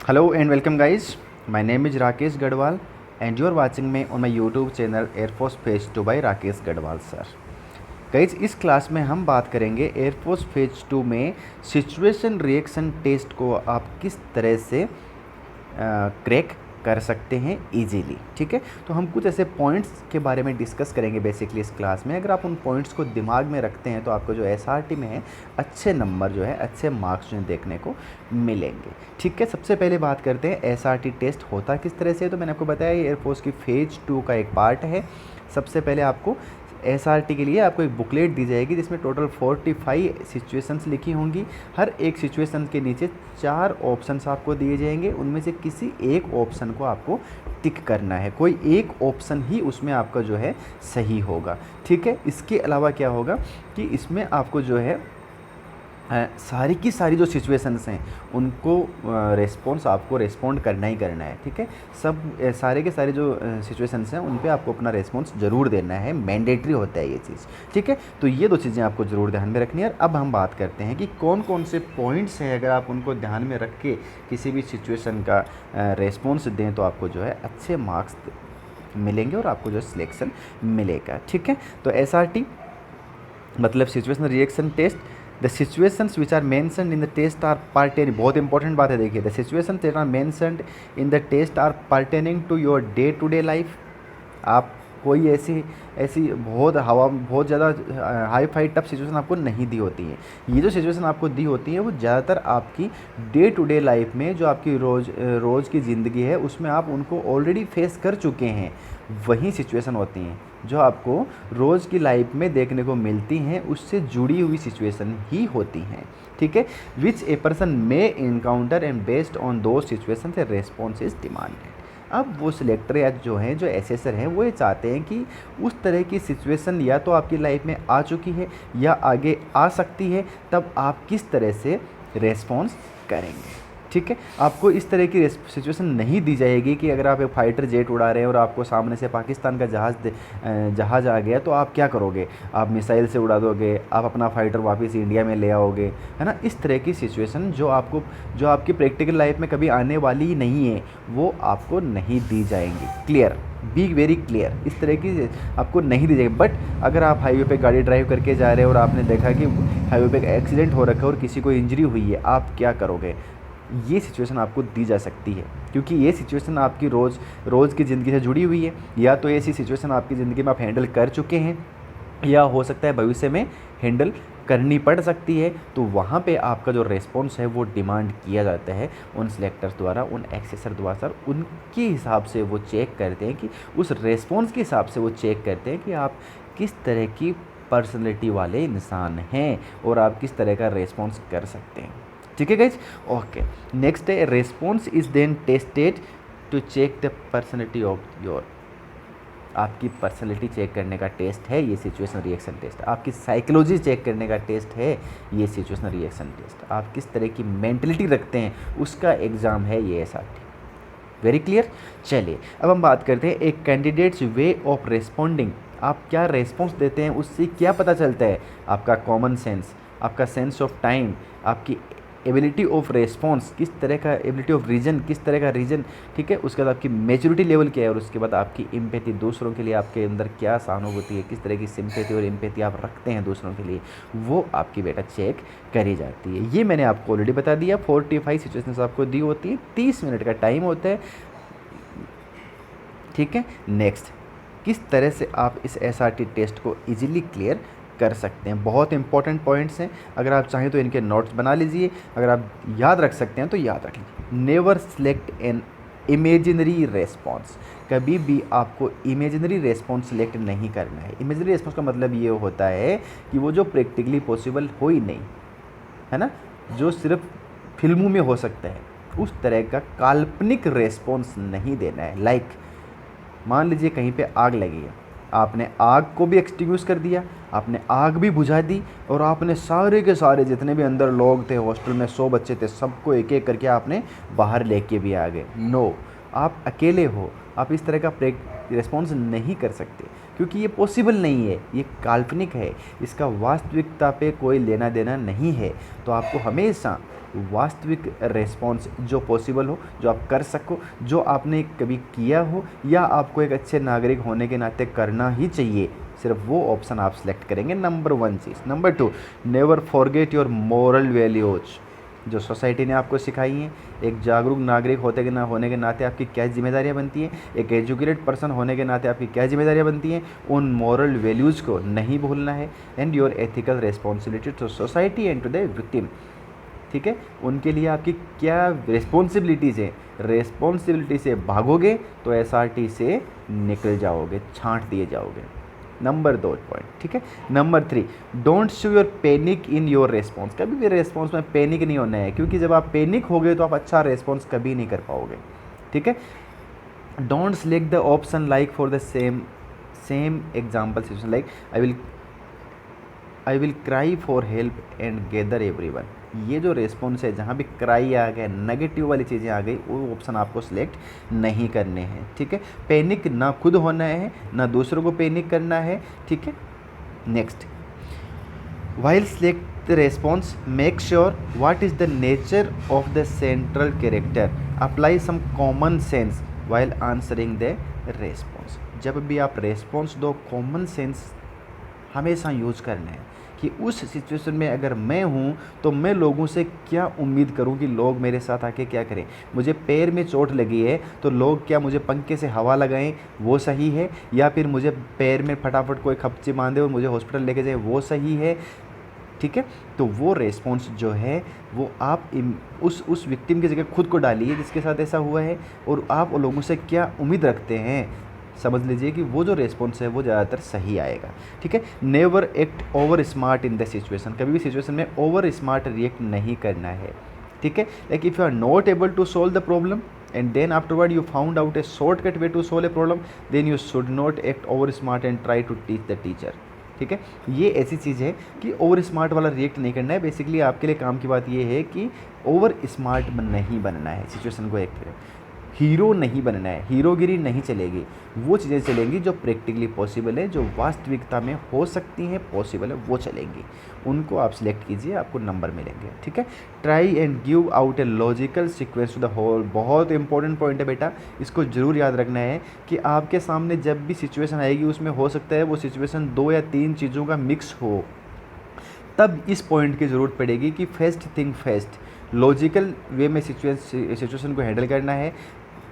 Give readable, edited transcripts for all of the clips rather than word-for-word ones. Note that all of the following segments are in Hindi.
Hello and welcome guys. My name is Rakesh Gadwal and you are watching me on my YouTube channel Air Force Phase 2 by Rakesh Gadwal sir. Guys इस क्लास में हम बात करेंगे एयरफोर्स फेज 2 में सिचुएशन रिएक्शन टेस्ट को आप किस तरह से क्रैक कर सकते हैं इजीली। ठीक है, तो हम कुछ ऐसे पॉइंट्स के बारे में डिस्कस करेंगे बेसिकली इस क्लास में। अगर आप उन पॉइंट्स को दिमाग में रखते हैं तो आपको जो एसआरटी में है अच्छे नंबर जो है अच्छे मार्क्स जो देखने को मिलेंगे। ठीक है, सबसे पहले बात करते हैं एसआरटी टेस्ट होता किस तरह से। तो मैंने आपको बताया ये एयरफोर्स की फेज 2 का एक पार्ट है। सबसे पहले आपको एसआरटी के लिए आपको एक बुकलेट दी जाएगी जिसमें टोटल 45 सिचुएशंस लिखी होंगी। हर एक सिचुएशन के नीचे 4 ऑप्शंस आपको दिए जाएंगे, उनमें से किसी एक ऑप्शन को आपको टिक करना है। कोई एक ऑप्शन ही उसमें आपका जो है सही होगा। ठीक है, इसके अलावा क्या होगा कि इसमें आपको जो है सारी की सारी जो सिचुएशंस हैं उनको रिस्पॉन्स आपको रिस्पॉन्ड करना ही करना है। ठीक है, सब सारे के सारे जो सिचुएशंस हैं उन पे आपको अपना रिस्पॉन्स ज़रूर देना है, मैंडेटरी होता है ये चीज़। ठीक है, तो ये 2 चीज़ें आपको ज़रूर ध्यान में रखनी है। और अब हम बात करते हैं कि कौन कौन से पॉइंट्स हैं, अगर आप उनको ध्यान में रख के किसी भी सिचुएशन का रिस्पॉन्स दें तो आपको जो है अच्छे मार्क्स मिलेंगे और आपको जो है सिलेक्शन मिलेगा। ठीक है, तो एसआरटी मतलब situational reaction test. The situations which are mentioned in the test are pertaining, बहुत इंपॉर्टेंट बात है देखिए, the situations that are mentioned in the test are pertaining to your day to day life. आप कोई ऐसी बहुत ज़्यादा हाई फाई टफ सिचुएशन आपको नहीं दी होती है। ये जो सिचुएशन आपको दी होती है वो ज़्यादातर आपकी डे टू डे लाइफ में जो आपकी रोज़ की ज़िंदगी है उसमें आप उनको ऑलरेडी फेस कर चुके हैं। वही सिचुएशन होती हैं जो आपको रोज़ की लाइफ में देखने को मिलती हैं, उससे जुड़ी हुई सिचुएशन ही होती हैं। ठीक है, which a person may encounter and based on the situation a response is demanded. अब वो सिलेक्टर या जो हैं जो एसेसर हैं वो ये चाहते हैं कि उस तरह की सिचुएशन या तो आपकी लाइफ में आ चुकी है या आगे आ सकती है, तब आप किस तरह से रेस्पॉन्स करेंगे। ठीक है, आपको इस तरह की सिचुएशन नहीं दी जाएगी कि अगर आप एक फाइटर जेट उड़ा रहे हैं और आपको सामने से पाकिस्तान का जहाज़ आ गया तो आप क्या करोगे, आप मिसाइल से उड़ा दोगे, आप अपना फाइटर वापस इंडिया में ले आओगे, है ना। इस तरह की सिचुएशन जो आपकी प्रैक्टिकल लाइफ में कभी आने वाली ही नहीं है वो आपको नहीं दी जाएंगी। क्लियर, बी वेरी क्लियर, इस तरह की आपको नहीं दी जाएगी। बट अगर आप हाईवे पे गाड़ी ड्राइव करके जा रहे हैं और आपने देखा कि हाईवे पे एक्सीडेंट हो रखा है और किसी को इंजरी हुई है, आप क्या करोगे, ये सिचुएशन आपको दी जा सकती है, क्योंकि ये सिचुएशन आपकी रोज़ की ज़िंदगी से जुड़ी हुई है। या तो ऐसी सिचुएशन आपकी ज़िंदगी में आप हैंडल कर चुके हैं या हो सकता है भविष्य में हैंडल करनी पड़ सकती है, तो वहाँ पे आपका जो रेस्पॉन्स है वो डिमांड किया जाता है उन सिलेक्टर्स द्वारा, उन एक्सेसर द्वारा। सर उनके हिसाब से वो चेक करते हैं कि उस रेस्पॉन्स के हिसाब से वो चेक करते हैं कि आप किस तरह की पर्सनैलिटी वाले इंसान हैं और आप किस तरह का रेस्पॉन्स कर सकते हैं। ठीक है गाइज, ओके। नेक्स्ट है response is then tested to check the personality of your. आपकी पर्सनैलिटी चेक करने का टेस्ट है ये सिचुएशन रिएक्शन टेस्ट। आपकी साइकोलॉजी चेक करने का टेस्ट है ये सिचुएशन रिएक्शन टेस्ट। आप किस तरह की मेंटलिटी रखते हैं उसका एग्ज़ाम है ये एसआरटी। Very clear. चलिए अब हम बात करते हैं एक कैंडिडेट्स वे ऑफ रेस्पॉन्डिंग। आप क्या रेस्पॉन्स देते हैं उससे क्या पता चलता है, आपका कॉमन सेंस, आपका सेंस ऑफ टाइम, आपकी एबिलिटी ऑफ रेस्पॉन्स, किस तरह का एबिलिटी ऑफ रीजन, किस तरह का रीजन। ठीक है, उसके बाद आपकी मैच्योरिटी लेवल क्या है और उसके बाद आपकी एम्पैथी, दूसरों के लिए आपके अंदर क्या सहानुभूति है, किस तरह की सिंपैथी और एम्पैथी आप रखते हैं दूसरों के लिए, वो आपकी बेटा चेक करी जाती है। ये मैंने आपको ऑलरेडी बता दिया। 45 सिचुएशंस आपको दी होती है, 30 मिनट का टाइम होता है। ठीक है, नेक्स्ट किस तरह से आप इस एसआरटी टेस्ट को ईजिली क्लियर कर सकते हैं। बहुत इंपॉर्टेंट पॉइंट्स हैं, अगर आप चाहें तो इनके नोट्स बना लीजिए, अगर आप याद रख सकते हैं तो याद रख लीजिए। Never select an imaginary response. कभी भी आपको इमेजिनरी रेस्पॉन्स सेलेक्ट नहीं करना है। इमेजिनरी रेस्पॉन्स का मतलब ये होता है कि वो जो प्रैक्टिकली पॉसिबल हो ही नहीं, है ना, जो सिर्फ फिल्मों में हो सकता है, उस तरह का काल्पनिक रेस्पॉन्स नहीं देना है। लाइक मान लीजिए कहीं पे आग लगी है, आपने आग को भी एक्सटिंग्विश कर दिया, आपने आग भी बुझा दी और आपने सारे के सारे जितने भी अंदर लोग थे, हॉस्टल में 100 बच्चे थे, सबको एक एक करके आपने बाहर लेके भी आ गए। नो, आप अकेले हो, आप इस तरह का रिस्पॉन्स नहीं कर सकते, क्योंकि ये पॉसिबल नहीं है, ये काल्पनिक है, इसका वास्तविकता पे कोई लेना देना नहीं है। तो आपको हमेशा वास्तविक रिस्पॉन्स जो पॉसिबल हो, जो आप कर सको, जो आपने कभी किया हो या आपको एक अच्छे नागरिक होने के नाते करना ही चाहिए, सिर्फ वो ऑप्शन आप सेलेक्ट करेंगे। Number 1 cheese. Number 2, never forget your moral values, जो सोसाइटी ने आपको सिखाई हैं। एक जागरूक नागरिक होने के नाते आपकी क्या जिम्मेदारियां बनती हैं, एक एजुकेटेड पर्सन होने के नाते आपकी क्या जिम्मेदारियां बनती हैं, उन मॉरल वैल्यूज़ को नहीं भूलना है। And your ethical responsibility to society and to the victim, ठीक है, उनके लिए आपकी क्या रिस्पॉन्सिबिलिटीज़ हैं। रिस्पॉन्सिबिलिटी से भागोगे तो एसआरटी से निकल जाओगे, छांट दिए जाओगे। नंबर 2 पॉइंट, ठीक है। Number 3, don't show your panic in your response. कभी भी रेस्पॉन्स में पैनिक नहीं होना है, क्योंकि जब आप पैनिक हो गए तो आप अच्छा रेस्पॉन्स कभी नहीं कर पाओगे, ठीक है। Don't select the option like for the same example situation, like I will cry for help and gather everyone. ये जो रेस्पॉन्स है, जहाँ भी क्राई आ गया, नेगेटिव वाली चीज़ें आ गई, वो ऑप्शन आपको सिलेक्ट नहीं करने हैं, ठीक है। पैनिक ना खुद होना है, ना दूसरों को पैनिक करना है, ठीक है। Next, while select the response make sure what is the nature of the central character, apply some common sense while answering the response. जब भी आप रेस्पॉन्स दो, कॉमन सेंस हमेशा यूज करना है कि उस सिचुएशन में अगर मैं हूँ तो मैं लोगों से क्या उम्मीद करूँ कि लोग मेरे साथ आके क्या करें। मुझे पैर में चोट लगी है तो लोग क्या मुझे पंखे से हवा लगाएं, वो सही है, या फिर मुझे पैर में फटाफट कोई खपची बांधे और मुझे हॉस्पिटल लेके जाए, वो सही है, ठीक है। तो वो रेस्पॉन्स जो है वो आप उस विक्टिम की जगह खुद को डालिए जिसके साथ ऐसा हुआ है, और आप लोगों से क्या उम्मीद रखते हैं, समझ लीजिए कि वो जो रेस्पॉन्स है वो ज़्यादातर सही आएगा, ठीक है। Never act over smart in the situation, कभी भी सिचुएशन में ओवर स्मार्ट रिएक्ट नहीं करना है, ठीक है। Like if you are not able to solve the problem and then afterward you found out a shortcut way to solve a problem, then you should not act over smart and try to teach the teacher, ठीक है। ये ऐसी चीज़ है कि ओवर स्मार्ट वाला रिएक्ट नहीं करना है। बेसिकली आपके लिए काम की बात ये है कि ओवर स्मार्ट नहीं बनना है, सिचुएशन को एक हीरो नहीं बनना है, हीरोगिरी नहीं चलेगी। वो चीज़ें चलेंगी जो प्रैक्टिकली पॉसिबल है, जो वास्तविकता में हो सकती हैं, पॉसिबल है, वो चलेंगी। उनको आप सिलेक्ट कीजिए, आपको नंबर मिलेंगे, ठीक है। Try and give out a logical sequence to the whole, बहुत इंपॉर्टेंट पॉइंट है बेटा, इसको ज़रूर याद रखना है कि आपके सामने जब भी सिचुएशन आएगी उसमें हो सकता है वो सिचुएशन 2 या 3 चीज़ों का मिक्स हो, तब इस पॉइंट की ज़रूरत पड़ेगी कि फर्स्ट थिंग फर्स्ट, लॉजिकल वे में सिचुएशन को हैंडल करना है।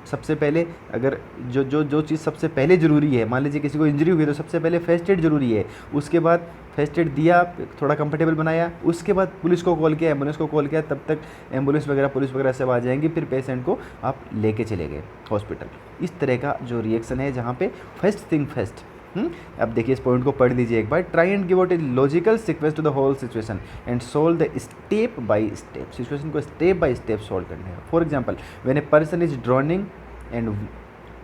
सबसे पहले अगर जो चीज़ सबसे पहले ज़रूरी है, मान लीजिए किसी को इंजरी हुई है तो सबसे पहले फर्स्ट एड ज़रूरी है, उसके बाद फर्स्ट एड दिया, थोड़ा कंफर्टेबल बनाया, उसके बाद पुलिस को कॉल किया, एम्बुलेंस को कॉल किया, तब तक एम्बुलेंस वगैरह पुलिस वगैरह सब आ जाएंगी, फिर पेशेंट को आप लेके चले गए हॉस्पिटल। इस तरह का जो रिएक्शन है जहाँ पे फर्स्ट थिंग फर्स्ट। अब देखिए इस पॉइंट को पढ़ लीजिए एक बार। Try and give out a logical sequence to the whole situation and solve the step by step, situation को स्टेप बाय स्टेप सोल्व करना है। For example, when a person is drowning and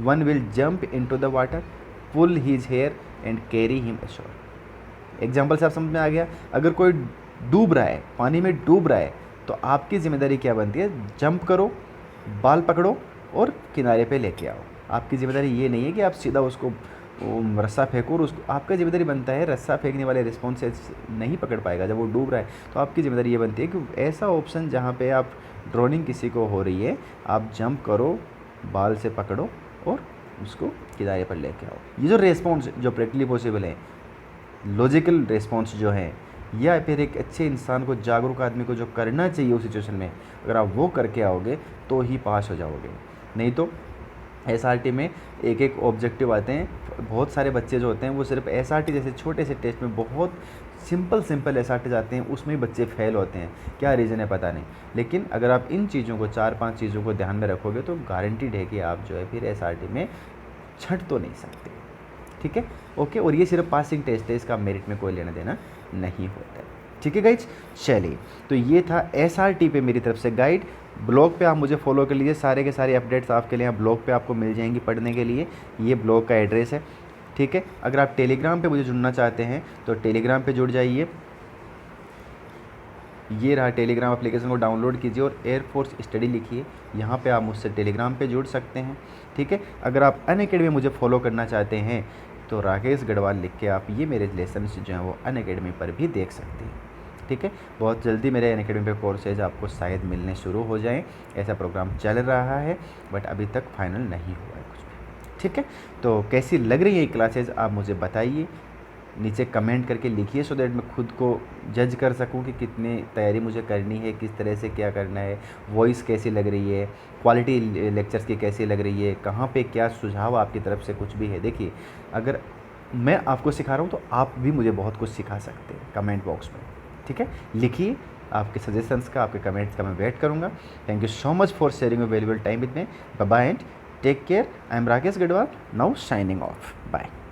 one will jump into the water, pull his hair and carry him ashore. Example से आप समझ में आ गया। अगर कोई डूब रहा है, पानी में डूब रहा है, तो आपकी जिम्मेदारी क्या बनती है, जंप करो, बाल पकड़ो और किनारे पे लेके आओ। आपकी जिम्मेदारी ये नहीं है कि आप सीधा उसको रस्सा फेंको और उसको, आपका जिम्मेदारी बनता है रस्सा फेंकने वाले रिस्पॉन्स नहीं पकड़ पाएगा जब वो डूब रहा है, तो आपकी जिम्मेदारी ये बनती है कि ऐसा ऑप्शन जहाँ पे आप ड्रोनिंग किसी को हो रही है, आप जंप करो, बाल से पकड़ो और उसको किनारे पर लेके आओ। ये जो रेस्पॉन्स जो प्रैक्टिकली पॉसिबल है, लॉजिकल रेस्पॉन्स जो है, या फिर एक अच्छे इंसान को, जागरूक आदमी को जो करना चाहिए उस सिचुएशन में, अगर आप वो करके आओगे तो ही पास हो जाओगे। नहीं तो एसआरटी में एक एक ऑब्जेक्टिव आते हैं, बहुत सारे बच्चे जो होते हैं वो सिर्फ एसआरटी जैसे छोटे से टेस्ट में बहुत सिंपल एसआरटी जाते हैं, उसमें ही बच्चे फेल होते हैं। क्या रीज़न है पता नहीं, लेकिन अगर आप इन चीज़ों को 4-5 चीज़ों को ध्यान में रखोगे तो गारंटीड है कि आप जो है फिर एसआरटी में छट तो नहीं सकते, ठीक है। ओके, और ये सिर्फ पासिंग टेस्ट है, इसका मेरिट में कोई लेना देना नहीं होता है, ठीक है गाइज। चलिए, तो ये था एसआरटी पे मेरी तरफ से गाइड। ब्लॉग पे आप मुझे फॉलो कर लीजिए, सारे के सारे अपडेट्स आपके लिए ब्लॉग पे आपको मिल जाएंगी पढ़ने के लिए। ये ब्लॉग का एड्रेस है, ठीक है। अगर आप टेलीग्राम पे मुझे जुड़ना चाहते हैं तो टेलीग्राम पे जुड़ जाइए। ये रहा टेलीग्राम एप्लीकेशन को डाउनलोड कीजिए और एयरफोर्स स्टडी लिखिए, यहाँ पे आप मुझसे टेलीग्राम पे जुड़ सकते हैं। ठीक है, अगर आप अनअकैडमी मुझे फॉलो करना चाहते हैं तो राकेश गढ़वाल लिख के आप ये मेरे लेसन्स जो हैं वो अनअकैडमी पर भी देख सकते हैं। ठीक है, बहुत जल्दी मेरे अनअकैडमी पे कोर्सेज आपको शायद मिलने शुरू हो जाएं, ऐसा प्रोग्राम चल रहा है बट अभी तक फाइनल नहीं हुआ है कुछ भी। ठीक है, तो कैसी लग रही है ये क्लासेज आप मुझे बताइए, नीचे कमेंट करके लिखिए सो दैट मैं खुद को जज कर सकूं कि कितनी तैयारी मुझे करनी है, किस तरह से क्या करना है, वॉइस कैसी लग रही है, क्वालिटी लेक्चर्स की कैसी लग रही है, कहाँ पे क्या सुझाव आपकी तरफ से कुछ भी है। देखिए, अगर मैं आपको सिखा रहा हूँ तो आप भी मुझे बहुत कुछ सिखा सकते हैं कमेंट बॉक्स में। ठीक है, लिखिए आपके सजेशंस का, आपके कमेंट्स का मैं वेट करूँगा। Thank you so much for sharing your valuable time with me. Bye bye and take care. I am Rakesh Garhwal, now signing off. Bye.